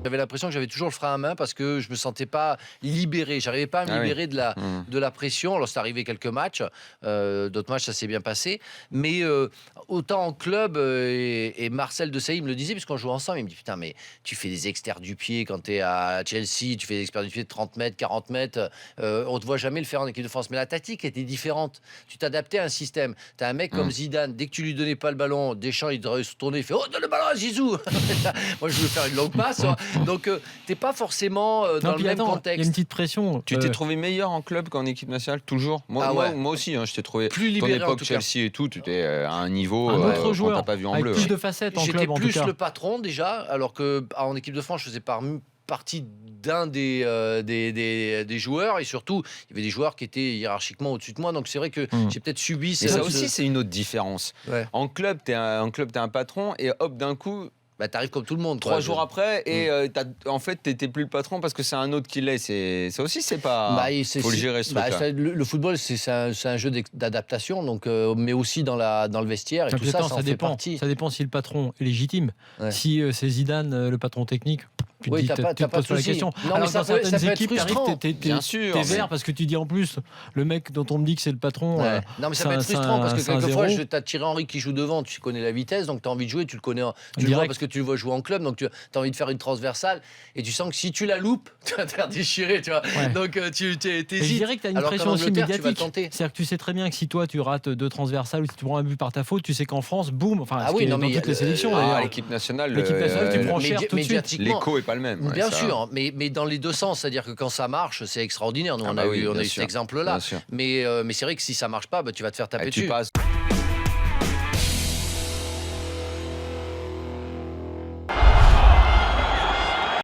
J'avais l'impression que j'avais toujours le frein à main parce que je me sentais pas libéré. J'arrivais pas à me libérer de la pression. Alors c'est arrivé quelques matchs, d'autres matchs ça s'est bien passé, mais autant en club et Marcel Desailly me le disait puisqu'on jouait ensemble. Il me dit putain mais tu fais des exters du pied quand tu es à Chelsea, tu fais des exters du pied de 30 mètres, 40 mètres. On te voit jamais le faire en équipe de France. Mais la tactique était différente. Tu t'adaptais à un système. Tu as un mec comme Zidane, dès que tu lui donnais pas le ballon, Deschamps il devrait se tourner, il fait oh donne le ballon à Zizou. Moi je veux faire une longue passe. Donc t'es pas forcément dans le même contexte. Il y a une petite pression. Tu t'es trouvé meilleur en club qu'en équipe nationale toujours. Moi aussi, je t'ai trouvé plus ton libéré, époque Chelsea et tout. Tu étais à un niveau un autre joueur, t'as pas vu en avec bleu. plus de facettes en club. J'étais En plus tout cas le patron déjà, alors que en équipe de France, je faisais partie d'un des joueurs, et surtout il y avait des joueurs qui étaient hiérarchiquement au-dessus de moi, donc c'est vrai que j'ai peut-être subi. Et ça aussi, c'est une autre différence. Ouais. En club, t'es un patron, et hop, d'un coup. Bah, t'arrives comme tout le monde. 3 jours après, et en fait, t'étais plus le patron parce que c'est un autre qui l'est. Ça aussi, c'est pas. Faut le gérer, ce truc-là. Le football, c'est un jeu d'adaptation, donc, mais aussi dans le vestiaire, et tout ça, ça en fait partie. Ça dépend si le patron est légitime. Ouais. Si c'est Zidane, le patron technique, tu te oui, dis, t'as pas pas de la question. Non, alors mais ça dans peut certaines être équipes, frustrant. Bien sûr. T'es vert parce que tu dis en plus, le mec dont on me dit que c'est le patron. Non, mais ça peut être frustrant parce que quelquefois, t'as Thierry Henry qui joue devant, tu connais la vitesse, donc t'as envie de jouer, tu le connais, tu le vois parce que tu le vois jouer en club, donc tu as envie de faire une transversale, et tu sens que si tu la loupes, tu vas te faire déchirer, tu vois. Ouais. Donc tu t'hésites. Je dirais que tu as une pression aussi médiatique. C'est-à-dire que tu sais très bien que si toi tu rates 2 transversales ou si tu prends un but par ta faute, tu sais qu'en France, boum, enfin, dans toutes les sélections. L'équipe nationale, tu prends cher tout de suite. L'écho est pas le même. Bien sûr, mais dans les deux sens, c'est-à-dire que quand ça marche, c'est extraordinaire. Nous, on a eu cet exemple-là. Mais c'est vrai que si ça marche pas, tu vas te faire taper dessus.